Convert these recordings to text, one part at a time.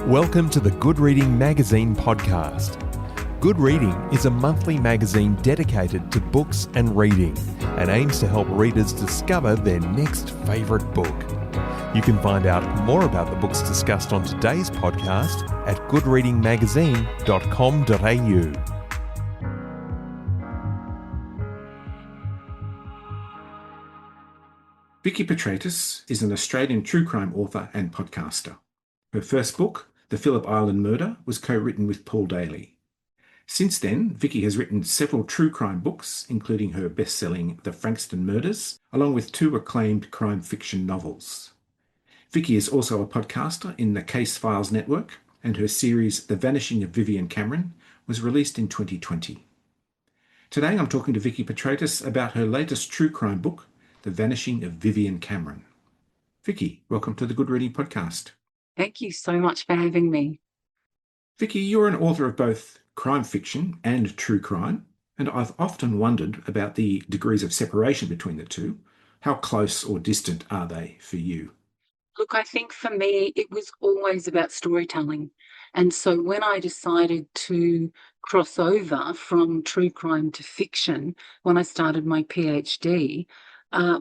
Welcome to the Good Reading Magazine podcast. Good Reading is a monthly magazine dedicated to books and reading and aims to help readers discover their next favourite book. You can find out more about the books discussed on today's podcast at goodreadingmagazine.com.au. Vikki Petraitis is an Australian true crime author and podcaster. Her first book, The Phillip Island Murder, was co-written with Paul Daley. Since then, Vikki has written several true crime books, including her best-selling The Frankston Murders, along with 2 acclaimed crime fiction novels. Vikki is also a podcaster in the Case Files network, and her series The Vanishing of Vivienne Cameron was released in 2020. Today I'm talking to Vikki Petraitis about her latest true crime book, The Vanishing of Vivienne Cameron. Vikki, welcome to the Good Reading podcast. Thank you so much for having me. Vikki, you're an author of both crime fiction and true crime, and I've often wondered about the degrees of separation between the two. How close or distant are they for you? Look, I think for me, it was always about storytelling. And so when I decided to cross over from true crime to fiction, when I started my PhD,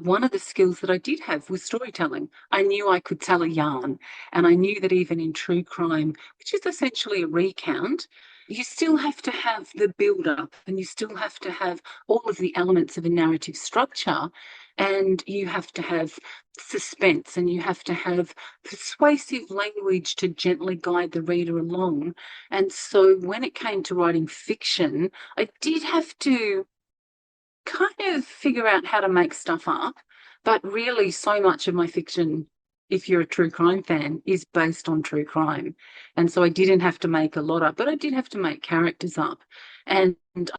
one of the skills that I did have was storytelling. I knew I could tell a yarn, and I knew that even in true crime, which is essentially a recount, you still have to have the build-up and you still have to have all of the elements of a narrative structure, and you have to have suspense and you have to have persuasive language to gently guide the reader along. And so when it came to writing fiction, I did have to kind of figure out how to make stuff up, but really so much of my fiction, if you're a true crime fan, is based on true crime. And so I didn't have to make a lot up, but I did have to make characters up. And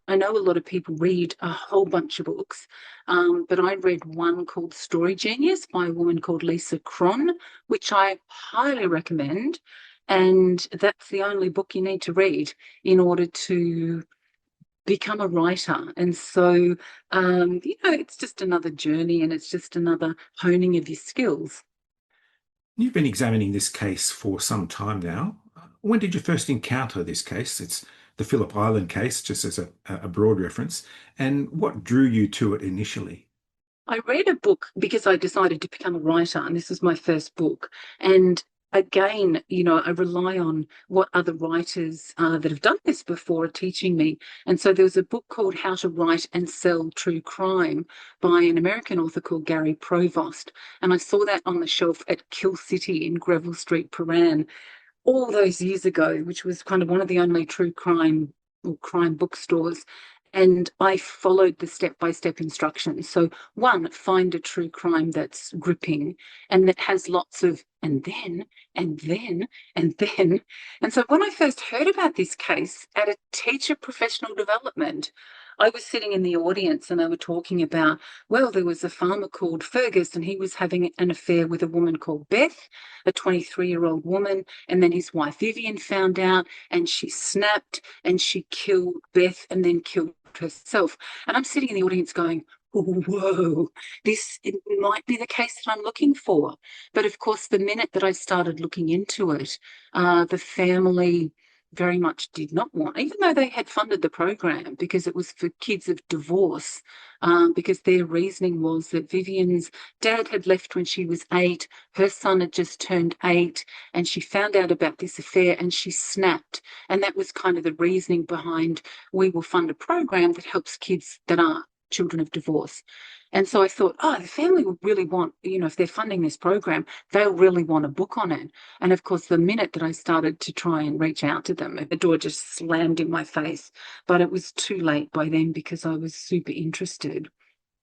I know a lot of people read a whole bunch of books, but I read one called Story Genius by a woman called Lisa Cron, which I highly recommend. And that's the only book you need to read in order to become a writer. And so, it's just another journey and it's just another honing of your skills. You've been examining this case for some time now. When did you first encounter this case? It's the Phillip Island case, just as a broad reference. And what drew you to it initially? I read a book because I decided to become a writer, and this was my first book. And again, I rely on what other writers that have done this before are teaching me. And so there was a book called How to Write and Sell True Crime by an American author called Gary Provost. And I saw that on the shelf at Kill City in Greville Street, Paran, all those years ago, which was kind of one of the only true crime or crime bookstores. And I followed the step-by-step instructions. So one, find a true crime that's gripping and that has lots of and then, and then, and then. And so when I first heard about this case at a teacher professional development, I was sitting in the audience and they were talking about, well, there was a farmer called Fergus and he was having an affair with a woman called Beth, a 23-year-old woman, and then his wife Vivienne found out and she snapped and she killed Beth and then killed herself. And I'm sitting in the audience going, whoa, it might be the case that I'm looking for. But of course, the minute that I started looking into it, the family very much did not want, even though they had funded the program because it was for kids of divorce, because their reasoning was that Vivienne's dad had left when she was 8, her son had just turned 8, and she found out about this affair and she snapped. And that was kind of the reasoning behind, we will fund a program that helps kids that are children of divorce. And so I thought, the family would really want, if they're funding this program, they'll really want a book on it. And of course, the minute that I started to try and reach out to them, the door just slammed in my face. But it was too late by then because I was super interested.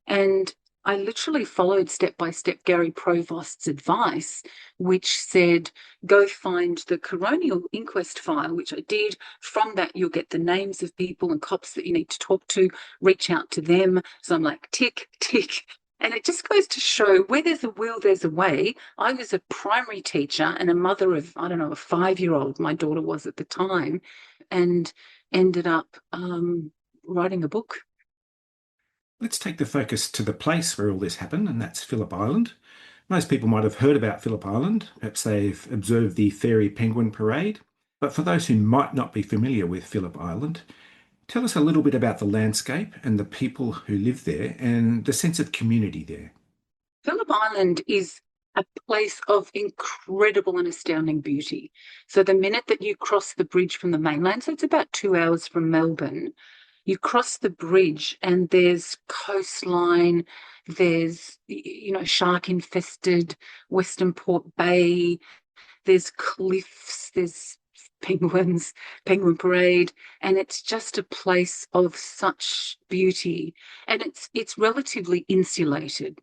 And I literally followed step by step Gary Provost's advice, which said, go find the coronial inquest file, which I did. From that, you'll get the names of people and cops that you need to talk to, reach out to them. So I'm like, tick, tick. And it just goes to show where there's a will, there's a way. I was a primary teacher and a mother of, a 5-year-old, my daughter was at the time, and ended up writing a book. Let's take the focus to the place where all this happened, and that's Phillip Island. Most people might have heard about Phillip Island. Perhaps they've observed the fairy penguin parade. But for those who might not be familiar with Phillip Island, tell us a little bit about the landscape and the people who live there and the sense of community there. Phillip Island is a place of incredible and astounding beauty. So the minute that you cross the bridge from the mainland, so it's about 2 hours from Melbourne, you cross the bridge and there's coastline, there's, shark infested Western Port Bay, there's cliffs, there's penguins, penguin parade, and it's just a place of such beauty. And it's relatively insulated.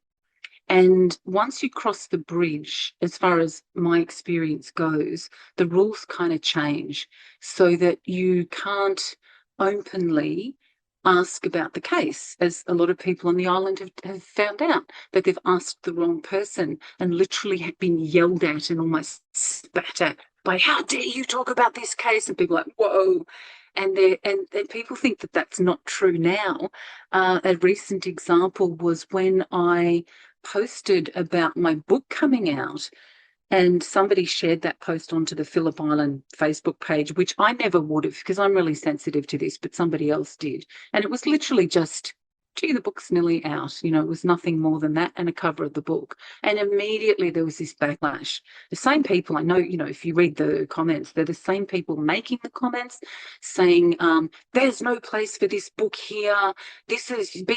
And once you cross the bridge, as far as my experience goes, the rules kind of change so that you can't openly ask about the case, as a lot of people on the island have found out that they've asked the wrong person and literally have been yelled at and almost spat at by, how dare you talk about this case? And people are like, whoa. And people think that that's not true now. A recent example was when I posted about my book coming out, and somebody shared that post onto the Phillip Island Facebook page, which I never would have because I'm really sensitive to this, but somebody else did. And it was literally just, gee, the book's nearly out. It was nothing more than that and a cover of the book. And immediately there was this backlash. The same people, I know, if you read the comments, they're the same people making the comments saying, there's no place for this book here. Be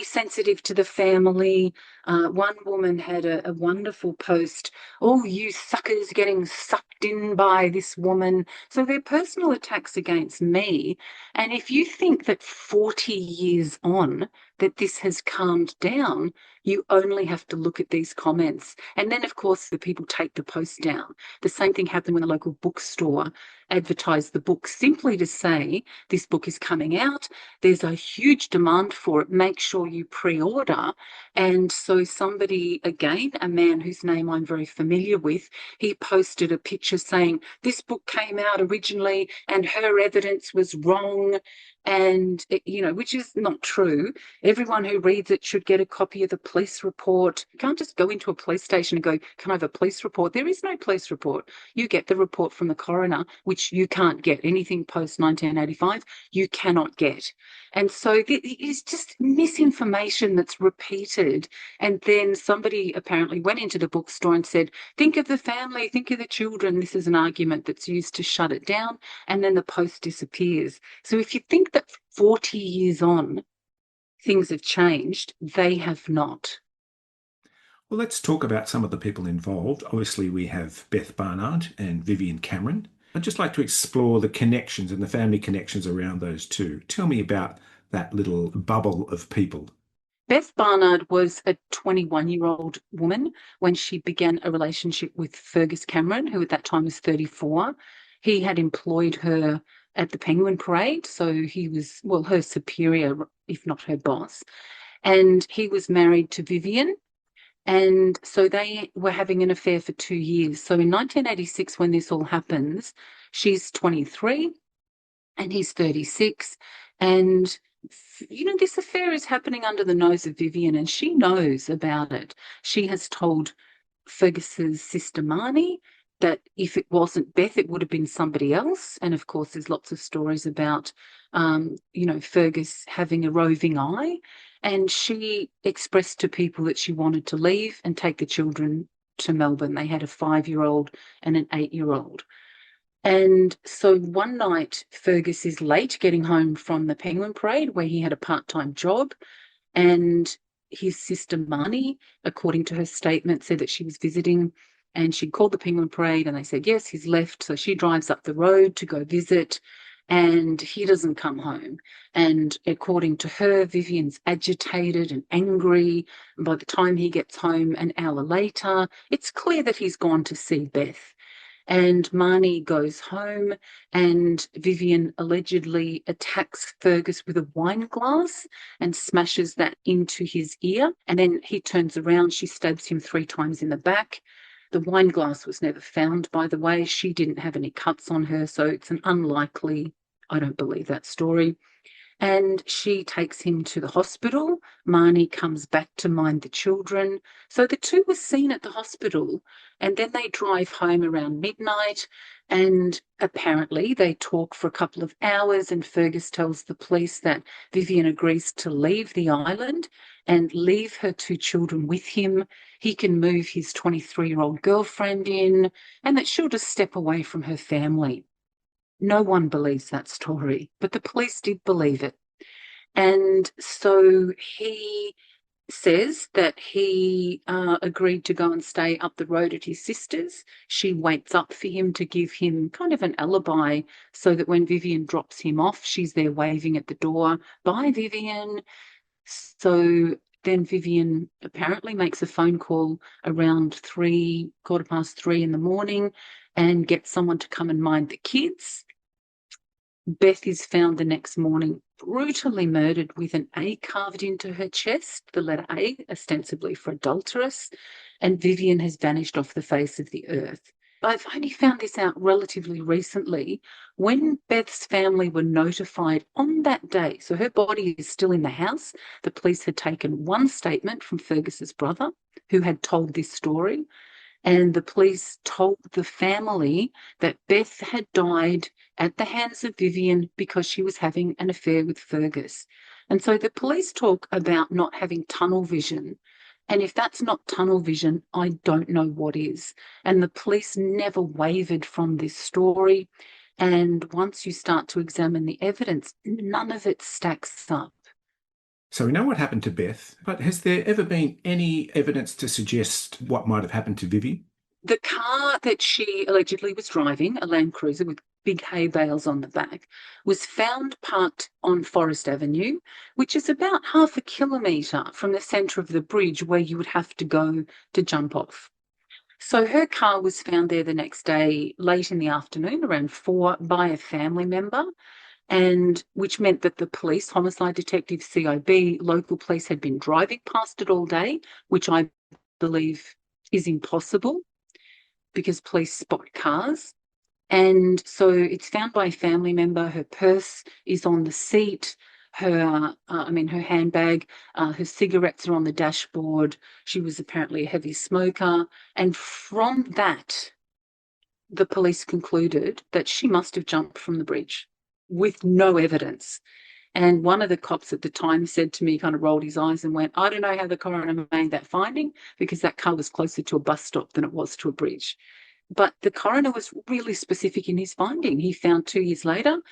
sensitive to the family. One woman had a wonderful post, oh, you suckers getting sucked in by this woman. So they're personal attacks against me. And if you think that 40 years on, that this has calmed down, you only have to look at these comments. And then, of course, the people take the post down. The same thing happened when the local bookstore advertised the book simply to say, this book is coming out. There's a huge demand for it. Make sure you pre-order. And so somebody, again, a man whose name I'm very familiar with, he posted a picture saying, this book came out originally and her evidence was wrong. And, which is not true. Everyone who reads it should get a copy of the police report. You can't just go into a police station and go, can I have a police report? There is no police report. You get the report from the coroner, which you can't get. Anything post 1985, you cannot get. And so it's just misinformation that's repeated. And then somebody apparently went into the bookstore and said, think of the family, think of the children. This is an argument that's used to shut it down. And then the post disappears. So if you think that 40 years on, things have changed, they have not. Well, let's talk about some of the people involved. Obviously, we have Beth Barnard and Vivienne Cameron. I'd just like to explore the connections and the family connections around those two. Tell me about that little bubble of people. Beth Barnard was a 21-year-old woman when she began a relationship with Fergus Cameron, who at that time was 34. He had employed her at the Penguin Parade, so he was, her superior, if not her boss. And he was married to Vivienne. And so they were having an affair for 2 years. So in 1986, when this all happens, she's 23 and he's 36. And, this affair is happening under the nose of Vivienne, and she knows about it. She has told Fergus's sister Marnie that if it wasn't Beth, it would have been somebody else. And of course, there's lots of stories about, Fergus having a roving eye. And she expressed to people that she wanted to leave and take the children to Melbourne. They had a 5-year-old and an 8-year-old. And so one night, Fergus is late getting home from the Penguin Parade, where he had a part-time job. And his sister Marnie, according to her statement, said that she was visiting and she called the Penguin Parade and they said, yes, he's left. So she drives up the road to go visit and he doesn't come home. And according to her, Vivienne's agitated and angry. And by the time he gets home an hour later, it's clear that he's gone to see Beth. And Marnie goes home and Vivienne allegedly attacks Fergus with a wine glass and smashes that into his ear. And then he turns around, she stabs him 3 times in the back. The wine glass was never found, by the way. She didn't have any cuts on her, so it's an unlikely, I don't believe that story. And she takes him to the hospital. Marnie comes back to mind the children. So the two were seen at the hospital, and then they drive home around midnight, and apparently they talk for a couple of hours, and Fergus tells the police that Vivienne agrees to leave the island and leave her two children with him. He can move his 23-year-old girlfriend in, and that she'll just step away from her family. No one believes that story, but the police did believe it. And so he says that he agreed to go and stay up the road at his sister's. She waits up for him to give him kind of an alibi so that when Vivienne drops him off, she's there waving at the door, "Bye, Vivienne." So then Vivienne apparently makes a phone call around 3:15 in the morning and gets someone to come and mind the kids. Beth is found the next morning brutally murdered with an A carved into her chest, the letter A, ostensibly for adulteress, and Vivienne has vanished off the face of the earth. I've only found this out relatively recently. When Beth's family were notified on that day, so her body is still in the house, the police had taken one statement from Fergus's brother, who had told this story, and the police told the family that Beth had died at the hands of Vivienne because she was having an affair with Fergus. And so the police talk about not having tunnel vision. And if that's not tunnel vision, I don't know what is. And the police never wavered from this story. And once you start to examine the evidence, none of it stacks up. So we know what happened to Beth, but has there ever been any evidence to suggest what might have happened to Vivi? The car that she allegedly was driving, a Land Cruiser with big hay bales on the back, was found parked on Forest Avenue, which is about half a kilometre from the centre of the bridge where you would have to go to jump off. So her car was found there the next day, late in the afternoon, around 4, by a family member, and which meant that the police, homicide detective, CIB, local police had been driving past it all day, which I believe is impossible because police spot cars. And so it's found by a family member. Her purse is on the seat, her handbag, her cigarettes are on the dashboard. She was apparently a heavy smoker. And from that, the police concluded that she must have jumped from the bridge with no evidence. And one of the cops at the time said to me, kind of rolled his eyes and went, "I don't know how the coroner made that finding because that car was closer to a bus stop than it was to a bridge." But the coroner was really specific in his finding. He found 2 years later,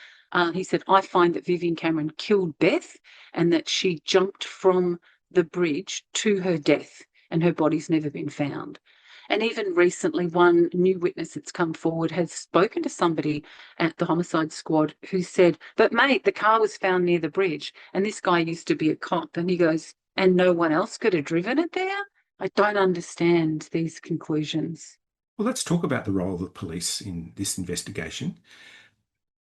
he said, "I find that Vivienne Cameron killed Beth and that she jumped from the bridge to her death and her body's never been found." And even recently, one new witness that's come forward has spoken to somebody at the homicide squad who said, "But mate, the car was found near the bridge." And this guy used to be a cop. And he goes, "And no one else could have driven it there?" I don't understand these conclusions. Well, let's talk about the role of the police in this investigation.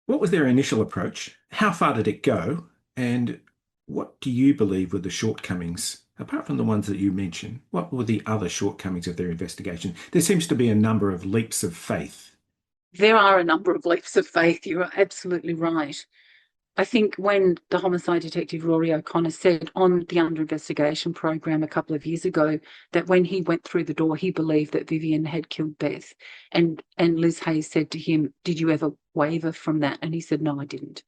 What was their initial approach? How far did it go? And what do you believe were the shortcomings, apart from the ones that you mentioned? What were the other shortcomings of their investigation? There seems to be a number of leaps of faith. There are a number of leaps of faith. You're absolutely right. I think when the homicide detective Rory O'Connor said on the Under Investigation program a couple of years ago that when he went through the door, he believed that Vivienne had killed Beth. And Liz Hayes said to him, "Did you ever waver from that?" And he said, "No, I didn't."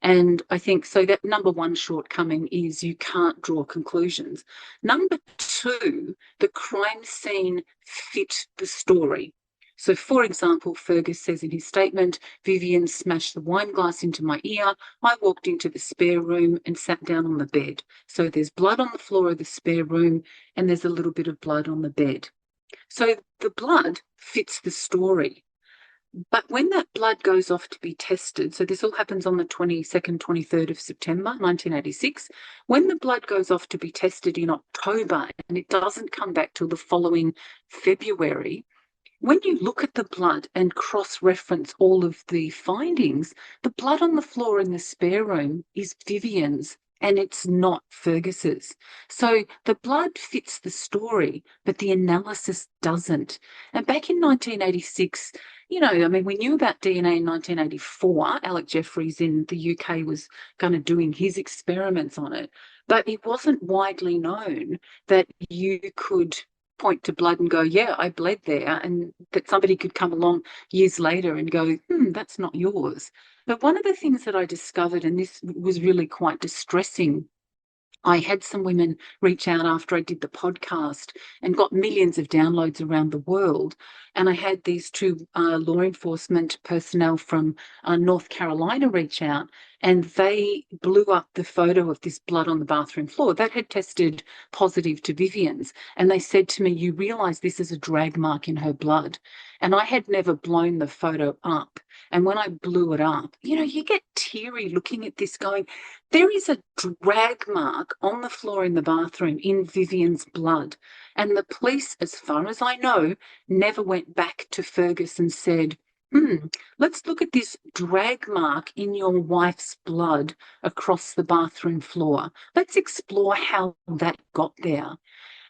And I think so that number one shortcoming is you can't draw conclusions. Number two, the crime scene fit the story. So, for example, Fergus says in his statement, "Vivienne smashed the wine glass into my ear. I walked into the spare room and sat down on the bed." So there's blood on the floor of the spare room and there's a little bit of blood on the bed. So the blood fits the story. But when that blood goes off to be tested, so this all happens on the 22nd, 23rd of September, 1986, when the blood goes off to be tested in October and it doesn't come back till the following February, when you look at the blood and cross-reference all of the findings, the blood on the floor in the spare room is Vivienne's and it's not Fergus's. So the blood fits the story, but the analysis doesn't. And back in 1986, I mean, we knew about DNA in 1984. Alec Jeffreys in the UK was kind of doing his experiments on it, but it wasn't widely known that you could point to blood and go, yeah, I bled there, and that somebody could come along years later and go, that's not yours. But one of the things that I discovered, and this was really quite distressing, I had some women reach out after I did the podcast and got millions of downloads around the world. And I had these two law enforcement personnel from North Carolina reach out, and they blew up the photo of this blood on the bathroom floor that had tested positive to Vivienne's. And they said to me, you realise this is a drag mark in her blood. And I had never blown the photo up. And when I blew it up, you get teary looking at this going, there is a drag mark on the floor in the bathroom in Vivienne's blood. And the police, as far as I know, never went back to Fergus and said, let's look at this drag mark in your wife's blood across the bathroom floor. Let's explore how that got there.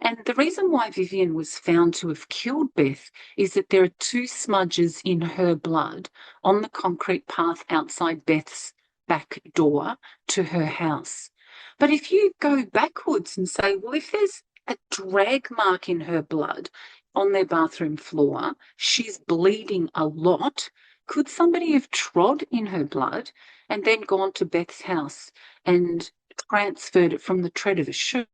And the reason why Vivienne was found to have killed Beth is that there are 2 smudges in her blood on the concrete path outside Beth's back door to her house. But if you go backwards and say, well, if there's a drag mark in her blood on their bathroom floor, she's bleeding a lot, could somebody have trod in her blood and then gone to Beth's house and transferred it from the tread of a shoe?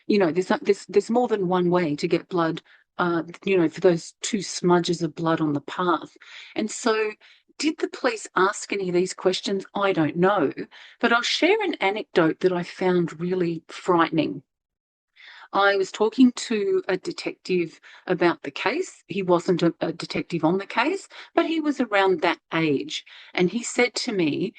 There's more than one way to get blood, for those 2 smudges of blood on the path. And so did the police ask any of these questions? I don't know. But I'll share an anecdote that I found really frightening. I was talking to a detective about the case. He wasn't a detective on the case, but he was around that age. And he said to me,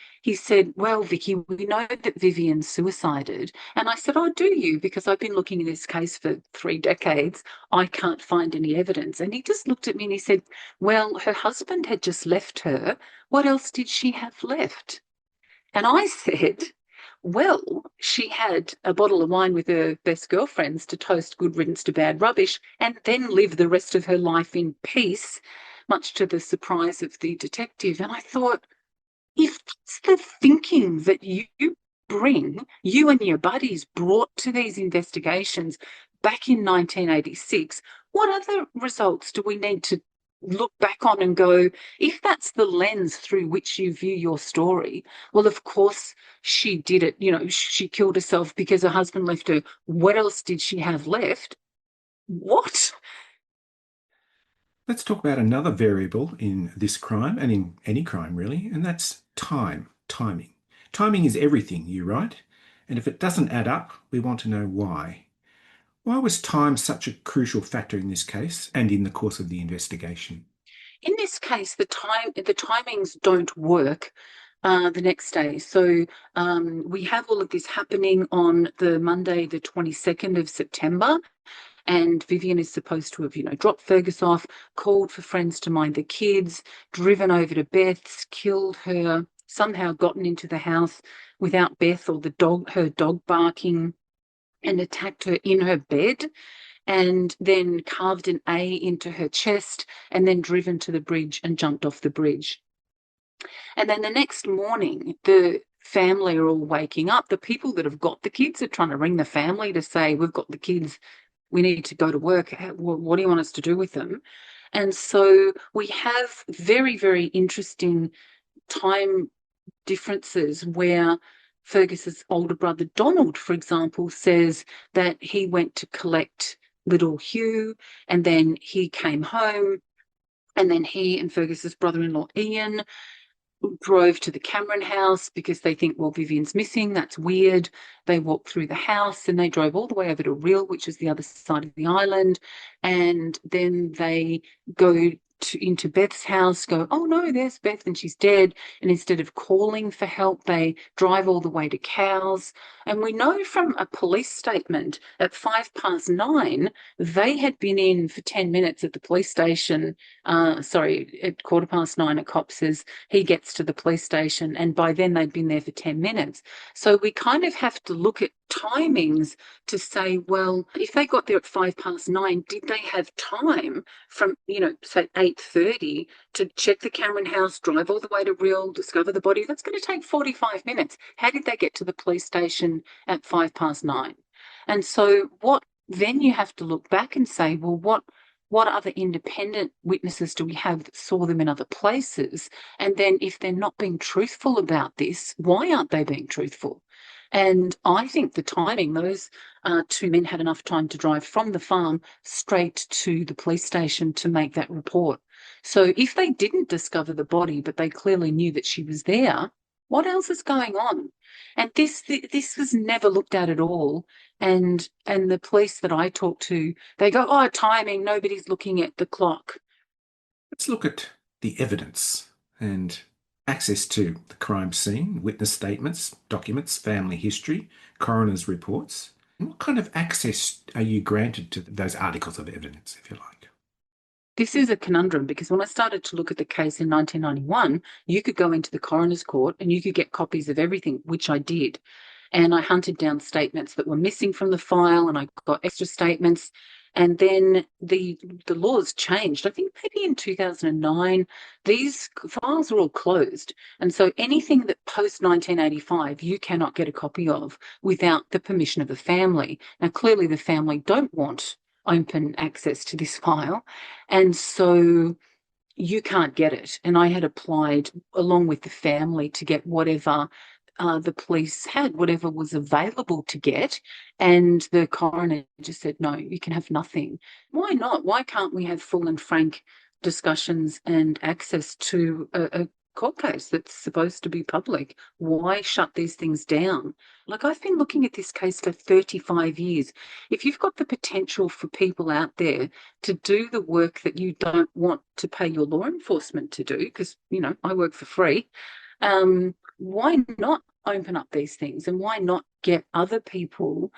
well, Vikki, we know that Vivienne suicided. And I said, oh, do you? Because I've been looking at this case for 3 decades. I can't find any evidence. And he just looked at me and he said, well, her husband had just left her. What else did she have left? And I said, well, she had a bottle of wine with her best girlfriends to toast good riddance to bad rubbish and then live the rest of her life in peace, much to the surprise of the detective. And I thought, if that's the thinking that you and your buddies brought to these investigations back in 1986, what other results do we need to look back on and go, if that's the lens through which you view your story, well, of course she did it. She killed herself because her husband left her. What else did she have left? What? Let's talk about another variable in this crime, and in any crime really, and that's timing. Timing is everything, you write, and if it doesn't add up, we want to know why. Why was time such a crucial factor in this case and in the course of the investigation? In this case, the timings don't work the next day. So we have all of this happening on the Monday, the 22nd of September. And Vivienne is supposed to have, dropped Fergus off, called for friends to mind the kids, driven over to Beth's, killed her, somehow gotten into the house without Beth or her dog barking, and attacked her in her bed, and then carved an A into her chest, and then driven to the bridge and jumped off the bridge. And then the next morning, the family are all waking up. The people that have got the kids are trying to ring the family to say, we've got the kids, we need to go to work. What do you want us to do with them? And so we have very, very interesting time differences where Fergus's older brother, Donald, for example, says that he went to collect little Hugh, and then he came home, and then he and Fergus's brother-in-law, Ian, drove to the Cameron house because they think, well, Vivienne's missing. That's weird. They walked through the house and they drove all the way over to Rhyl, which is the other side of the island. And then they go into Beth's house, go, oh no, there's Beth and she's dead. And instead of calling for help, they drive all the way to Cowes. And we know from a police statement at 9:05, they had been in for 10 minutes at the police station. At 9:15, a cop says he gets to the police station, and by then they'd been there for 10 minutes. So we kind of have to look at timings to say, well, if they got there at 9:05, did they have time from, say 8:30 to check the Cameron house, drive all the way to Rhyl, discover the body? That's going to take 45 minutes. How did they get to the police station at 9:05? And so then you have to look back and say, well, what other independent witnesses do we have that saw them in other places? And then if they're not being truthful about this, why aren't they being truthful? And I think the timing, those two men had enough time to drive from the farm straight to the police station to make that report. So if they didn't discover the body, but they clearly knew that she was there, what else is going on? And this was never looked at all. And the police that I talk to, they go, oh, timing, nobody's looking at the clock. Let's look at the evidence and access to the crime scene, witness statements, documents, family history, coroner's reports. What kind of access are you granted to those articles of evidence, if you like? This is a conundrum, because when I started to look at the case in 1991, you could go into the coroner's court and you could get copies of everything, which I did. And I hunted down statements that were missing from the file, and I got extra statements. And then the laws changed. I think maybe in 2009, these files were all closed. And so anything that post-1985 you cannot get a copy of without the permission of the family. Now, clearly the family don't want open access to this file. And so you can't get it. And I had applied along with the family to get whatever the police had, whatever was available to get, and the coroner just said, no, you can have nothing. Why not? Why can't we have full and frank discussions and access to a court case that's supposed to be public? Why shut these things down? Like, I've been looking at this case for 35 years. If you've got the potential for people out there to do the work that you don't want to pay your law enforcement to do, because, I work for free, why not open up these things, and why not get other people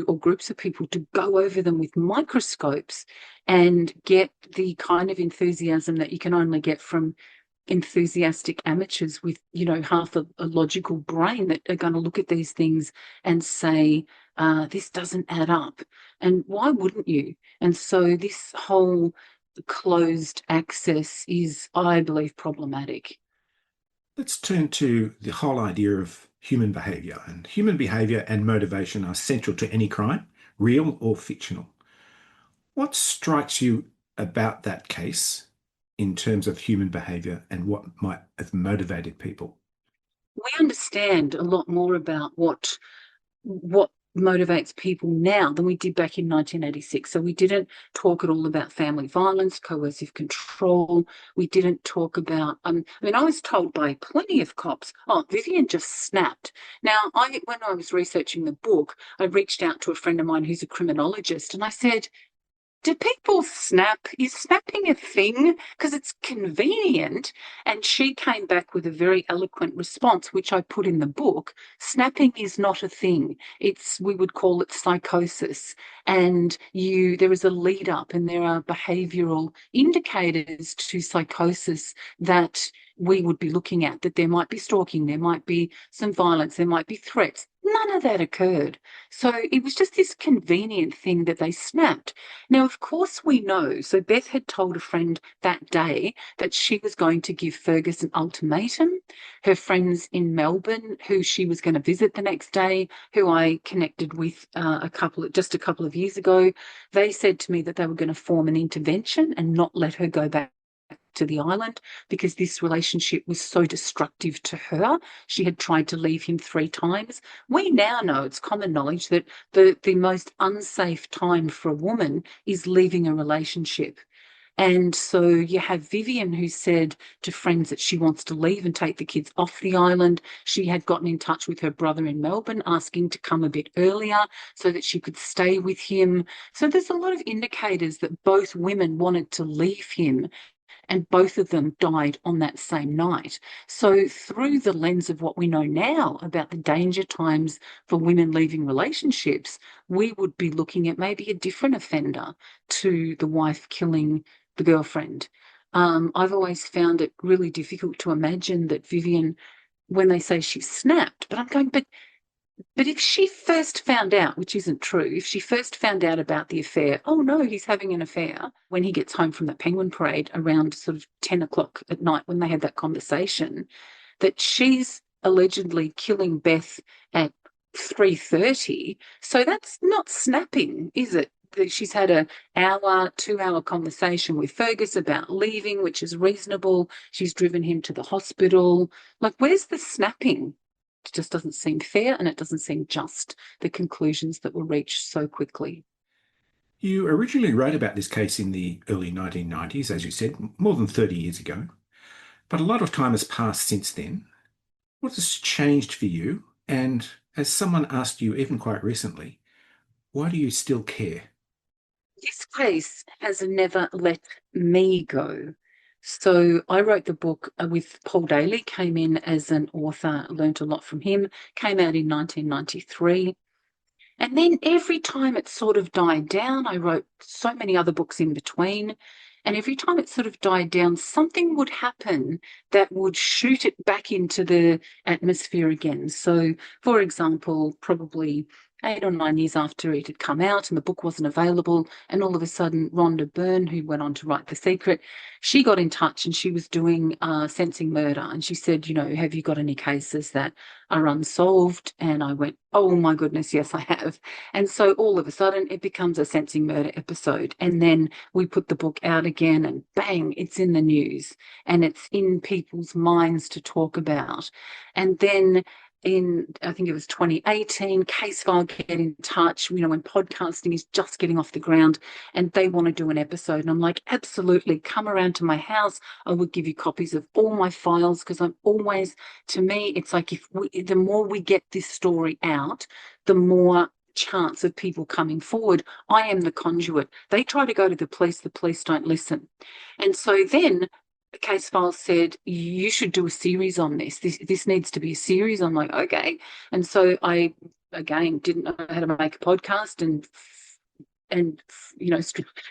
or groups of people to go over them with microscopes and get the kind of enthusiasm that you can only get from enthusiastic amateurs with, half a logical brain that are going to look at these things and say, this doesn't add up. And why wouldn't you? And so this whole closed access is, I believe, problematic. Let's turn to the whole idea of human behaviour. And human behaviour and motivation are central to any crime, real or fictional. What strikes you about that case in terms of human behaviour and what might have motivated people? We understand a lot more about what motivates people now than we did back in 1986. So we didn't talk at all about family violence, coercive control. We didn't talk about, I was told by plenty of cops, oh, Vivienne just snapped. Now, when I was researching the book, I reached out to a friend of mine who's a criminologist, and I said, do people snap? Is snapping a thing? Because it's convenient. And she came back with a very eloquent response, which I put in the book. Snapping is not a thing. We would call it psychosis. And there is a lead up, and there are behavioural indicators to psychosis that we would be looking at, that there might be stalking, there might be some violence, there might be threats. None of that occurred. So it was just this convenient thing that they snapped. Now, of course, we know. So Beth had told a friend that day that she was going to give Fergus an ultimatum. Her friends in Melbourne, who she was going to visit the next day, who I connected with just a couple of years ago, they said to me that they were going to form an intervention and not let her go back to the island because this relationship was so destructive to her. She had tried to leave him 3 times. We now know, it's common knowledge, that the most unsafe time for a woman is leaving a relationship. And so you have Vivienne, who said to friends that she wants to leave and take the kids off the island. She had gotten in touch with her brother in Melbourne, asking to come a bit earlier so that she could stay with him. So there's a lot of indicators that both women wanted to leave him and both of them died on that same night. So through the lens of what we know now about the danger times for women leaving relationships, we would be looking at maybe a different offender to the wife killing the girlfriend. I've always found it really difficult to imagine that Vivienne, when they say she snapped, but I'm going, but if she first found out, which isn't true, if she first found out about the affair, oh no, he's having an affair, when he gets home from the penguin parade around sort of 10 o'clock at night when they had that conversation, that she's allegedly killing Beth at 3:30. So that's not snapping, is it? She's had an hour, 2-hour conversation with Fergus about leaving, which is reasonable. She's driven him to the hospital. Like, where's the snapping? It just doesn't seem fair, and it doesn't seem just, the conclusions that were reached so quickly. You originally wrote about this case in the early 1990s, as you said, more than 30 years ago. But a lot of time has passed since then. What has changed for you? And as someone asked you even quite recently, why do you still care? This case has never let me go. So I wrote the book with Paul Daley, came in as an author, learnt a lot from him, came out in 1993. And then every time it sort of died down, I wrote so many other books in between. And every time it sort of died down, something would happen that would shoot it back into the atmosphere again. So, for example, probably 8 or 9 years after it had come out and the book wasn't available, and all of a sudden Rhonda Byrne, who went on to write The Secret, she got in touch and she was doing Sensing Murder, and she said, you know, have you got any cases that are unsolved? And I went, oh my goodness, yes, I have. And so all of a sudden it becomes a Sensing Murder episode, and then we put the book out again and bang, it's in the news and it's in people's minds to talk about. And then in, I think it was 2018, Case File get in touch, you know, when podcasting is just getting off the ground, and they want to do an episode. And I'm like, absolutely, come around to my house. I would give you copies of all my files, because I'm always, to me, it's like the more we get this story out, the more chance of people coming forward. I am the conduit. They try to go to the police don't listen. And so then Case File said, you should do a series on this. This needs to be a series. I'm like, okay. And so I, again, didn't know how to make a podcast, and you know,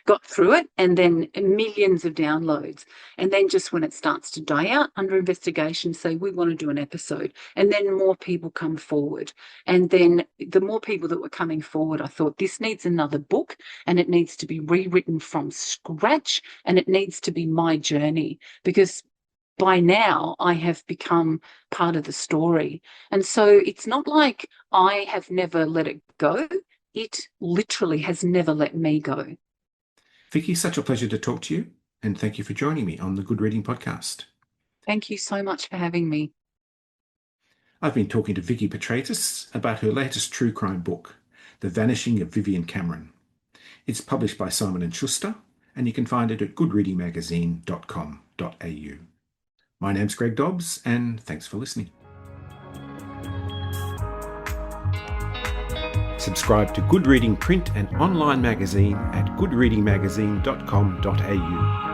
got through it, and then millions of downloads. And then just when it starts to die out, under investigation, say, we want to do an episode. And then more people come forward. And then the more people that were coming forward, I thought, this needs another book, and it needs to be rewritten from scratch, and it needs to be my journey, because by now I have become part of the story. And so it's not like I have never let it go. It literally has never let me go. Vikki, such a pleasure to talk to you, and thank you for joining me on the Good Reading Podcast. Thank you so much for having me. I've been talking to Vikki Petraitis about her latest true crime book, The Vanishing of Vivienne Cameron. It's published by Simon & Schuster, and you can find it at goodreadingmagazine.com.au. My name's Greg Dobbs, and thanks for listening. Subscribe to Good Reading print and online magazine at goodreadingmagazine.com.au.